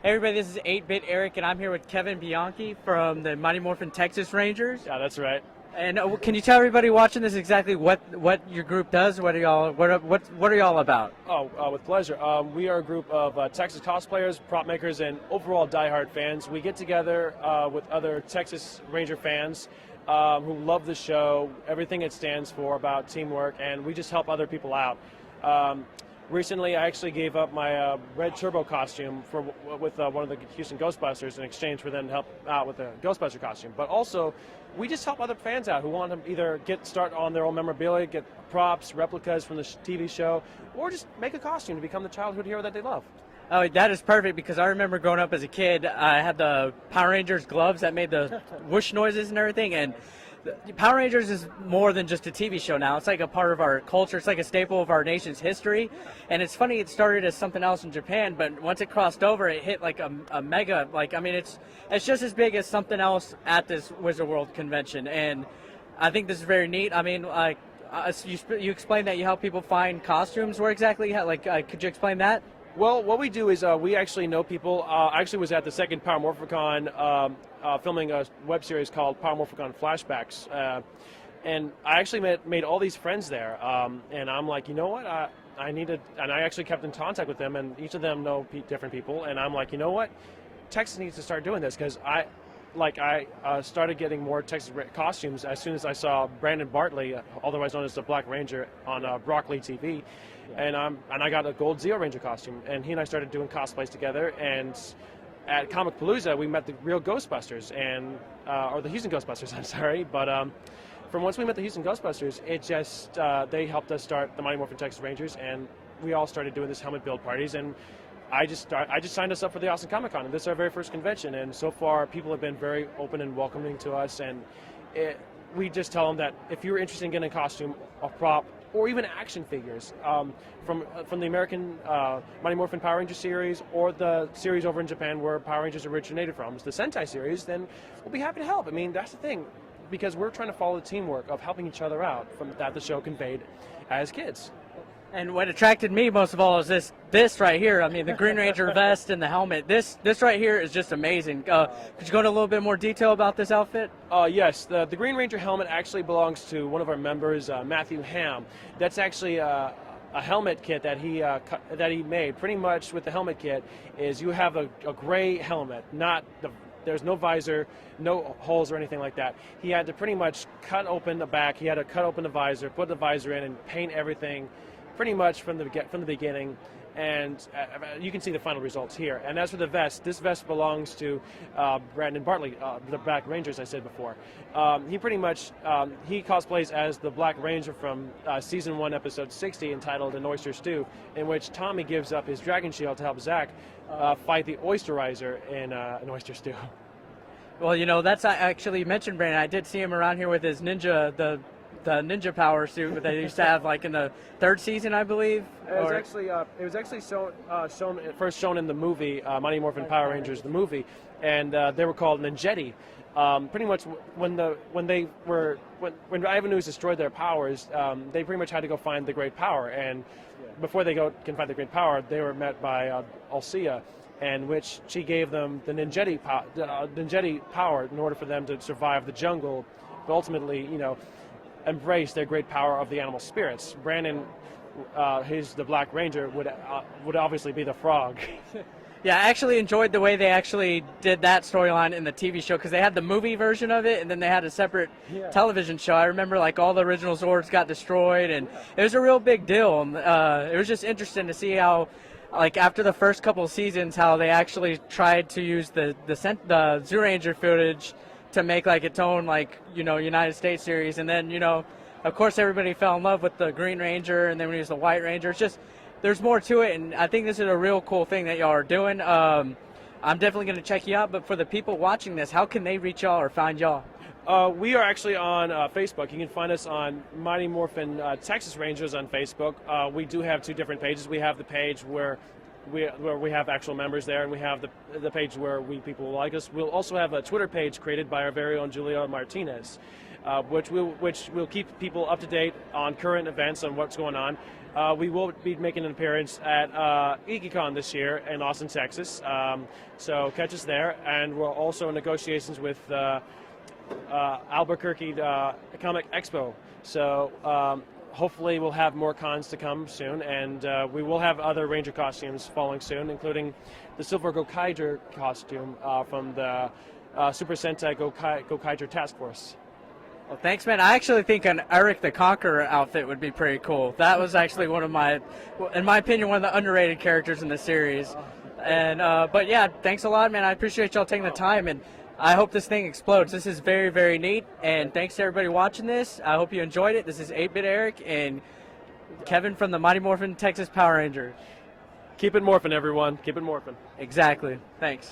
Hey everybody, this is 8-Bit Eric, and I'm here with Kevin Bianchi from the Mighty Morphin Texas Rangers. Yeah, that's right. And can you tell everybody watching this exactly what your group does? What are y'all about? With pleasure. We are a group of Texas cosplayers, prop makers, and overall diehard fans. We get together with other Texas Ranger fans who love the show, everything it stands for about teamwork, and we just help other people out. Recently, I actually gave up my red turbo costume with one of the Houston Ghostbusters in exchange for them to help out with the Ghostbuster costume. But also, we just help other fans out who want to either start on their own memorabilia, get props, replicas from the TV show, or just make a costume to become the childhood hero that they love. Oh, that is perfect, because I remember growing up as a kid, I had the Power Rangers gloves that made the whoosh noises and everything, and Power Rangers is more than just a TV show now. It's like a part of our culture. It's like a staple of our nation's history. And it's funny, it started as something else in Japan, but once it crossed over, it hit like a mega, it's just as big as something else at this Wizard World convention. And I think this is very neat. I mean, you explained that you help people find costumes. Where exactly? Could you explain that? Well, what we do is we actually know people. I actually was at the second Power Morphicon filming a web series called Power Morphicon Flashbacks, and I actually made all these friends there. And I'm like, you know what? I needed, and I actually kept in contact with them, and each of them know different people. And I'm like, you know what? Texas needs to start doing this, because I started getting more Texas costumes as soon as I saw Brandon Bartley, otherwise known as the Black Ranger, on Broccoli TV, and I got a gold Zeo Ranger costume, and he and I started doing cosplays together. And at Comic Palooza, we met the real Ghostbusters, or the Houston Ghostbusters, I'm sorry, but from once we met the Houston Ghostbusters, it just they helped us start the Mighty Morphin Texas Rangers, and we all started doing this helmet build parties, and I just signed us up for the Austin Comicon, and this is our very first convention, and so far people have been very open and welcoming to us, and we just tell them that if you're interested in getting a costume, a prop, or even action figures from the American Mighty Morphin Power Ranger series, or the series over in Japan where Power Rangers originated from, the Sentai series, then we'll be happy to help. I mean, that's the thing, because we're trying to follow the teamwork of helping each other out that the show conveyed as kids. And what attracted me most of all is this right here. I mean, the Green Ranger vest and the helmet. This right here is just amazing. Could you go into a little bit more detail about this outfit? Yes, the Green Ranger helmet actually belongs to one of our members, Matthew Ham. That's actually a helmet kit that he made. Pretty much with the helmet kit is you have a gray helmet, there's no visor, no holes or anything like that. He had to pretty much cut open the back. He had to cut open the visor, put the visor in, and paint everything pretty much from the beginning, and you can see the final results here. And as for the vest, this vest belongs to Brandon Bartley, the Black Ranger, as I said before. He pretty much, he cosplays as the Black Ranger from Season 1, Episode 60, entitled An Oyster Stew, in which Tommy gives up his dragon shield to help Zach fight the Oysterizer in An Oyster Stew. Well, you know, that's actually, you mentioned Brandon. I did see him around here with his ninja, the ninja power suit that they used to have like in the third season, I believe. It was actually first shown in the movie Mighty Morphin Power Rangers, the movie, and they were called Ninjetti. Pretty much when Ivan Ooze destroyed their powers, they pretty much had to go find the Great Power, and before they can find the Great Power, they were met by Alcia, and which she gave them the Ninjetti power in order for them to survive the jungle, but ultimately, you know, embrace their great power of the animal spirits. Brandon, he's the Black Ranger, would obviously be the frog. Yeah, I actually enjoyed the way they actually did that storyline in the TV show, because they had the movie version of it, and then they had a separate television show. I remember like all the original Zords got destroyed, and it was a real big deal. It was just interesting to see how, like after the first couple of seasons, how they actually tried to use the Zoo Ranger footage to make like its own, like, you know, United States series. And then, you know, of course everybody fell in love with the Green Ranger, and then when he was the White Ranger. It's just, there's more to it, and I think this is a real cool thing that y'all are doing. I'm definitely going to check you out, but for the people watching this, how can they reach y'all or find y'all? We are actually on Facebook. You can find us on Mighty Morphin Texas Rangers on Facebook. We do have two different pages. We have the page where where we have actual members there, and we have the page where people like us. We'll also have a Twitter page created by our very own Julia Martinez, which will keep people up to date on current events and what's going on. We will be making an appearance at Comicon this year in Austin, Texas. So catch us there, and we're also in negotiations with Albuquerque Comic Expo. So hopefully we'll have more cons to come soon, and we will have other Ranger costumes following soon, including the Silver Gokaiger costume from the Super Sentai Gokaiger Task Force. Well, thanks, man. I actually think an Eric the Conqueror outfit would be pretty cool. That was actually one of my, in my opinion, one of the underrated characters in the series. And but yeah, thanks a lot, man. I appreciate y'all taking the time, and I hope this thing explodes. This is very, very neat, and thanks to everybody watching this. I hope you enjoyed it. This is 8-Bit Eric and Kevin from the Mighty Morphin Texas Power Rangers. Keep it morphin', everyone. Keep it morphin'. Exactly. Thanks.